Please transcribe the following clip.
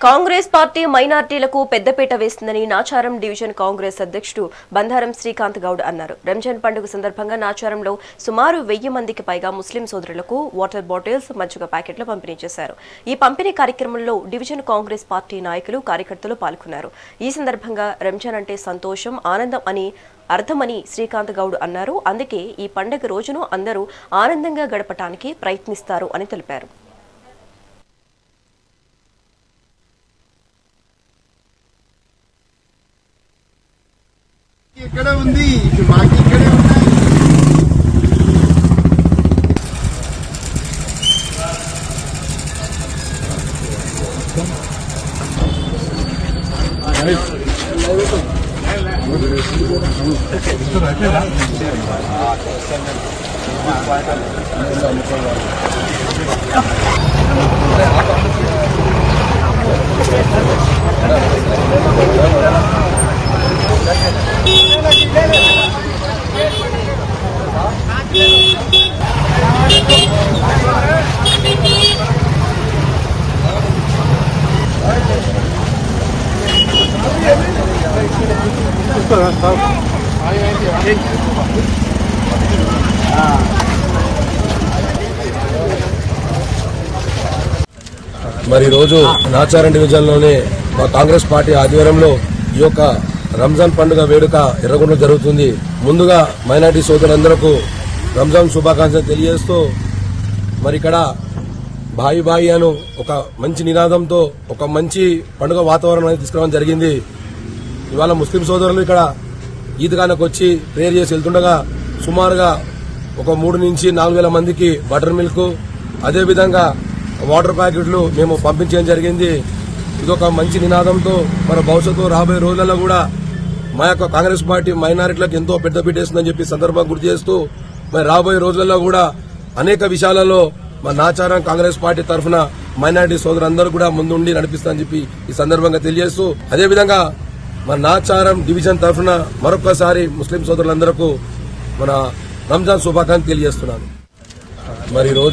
Congress party మైనార్టీలకు పెద్దపీట వేస్తుందని Nacharam division Congress అధ్యక్షుడు బంధారం శ్రీకాంత్ గౌడ్ అన్నారు. రంజాన్ పండుగ సందర్భంగా నాచారంలో సుమారు 1000 మందికి పైగా ముస్లిం సోదరులకు వాటర్ బాటిల్స్, మజ్జిగ ప్యాకెట్లు పంపిణీ చేశారు. ఈ పంపిణీ కార్యక్రమంలో డివిజన్ కాంగ్రెస్ పార్టీ నాయకులు, కార్యకర్తలు పాల్గొన్నారు. ఈ సందర్భంగా రంజాన్ అంటే సంతోషం, ఆనందం అని అర్థమని శ్రీకాంత్ గౌడ్ అన్నారు. అందుకే ఈ పండుగ రోజును అందరూ ఆనందంగా గడపటానికి ప్రయత్నిస్తారు అని తెలిపారు. ఇక్కడ ఉంది మాకు ఇక్కడే ఉన్నాయి. మరి రోజు నాచారం డివిజన్ లోనే మా కాంగ్రెస్ పార్టీ ఆధ్వర్యంలో ఈ యొక్క రంజాన్ పండుగ వేడుక ఎర్రగొండలో జరుగుతుంది. ముందుగా మైనార్టీ సోదరులందరకు రంజాన్ శుభాకాంక్షలు తెలియజేస్తూ మరి ఇక్కడ భాయి భాయి అను ఒక మంచి నినాదంతో ఒక మంచి పండుగ వాతావరణాన్ని తీసుకురావడం జరిగింది. ఇవాళ ముస్లిం సోదరులు ఇక్కడ ఈద్గానికి వచ్చి ప్రేయర్ చేసి వెళ్తుండగా సుమారుగా ఒక 3 నుంచి 4,000 మందికి బటర్ మిల్క్, అదేవిధంగా వాటర్ ప్యాకెట్లు మేము పంపించడం జరిగింది. ఇదొక మంచి నినాదంతో మన భవిష్యత్తు రాబోయే రోజులలో కూడా మా యొక్క కాంగ్రెస్ పార్టీ మైనారిటీలకు ఎంతో పెద్దపీట వేస్తుందని చెప్పి సందర్భంగా గుర్తు చేస్తూ మరి రాబోయే రోజులలో కూడా అనేక విషయాలలో మా నాచారం కాంగ్రెస్ పార్టీ తరఫున మైనారిటీ సోదరులందరూ కూడా ముందుండి నడిపిస్తామని చెప్పి ఈ సందర్భంగా తెలియజేస్తూ అదేవిధంగా మన నాచారం డివిజన్ తరఫున మరొకసారి ముస్లిం సోదరులందరూ మన రంజాన్ శుభాకాంక్షలు తెలియజేస్తున్నాను. మరి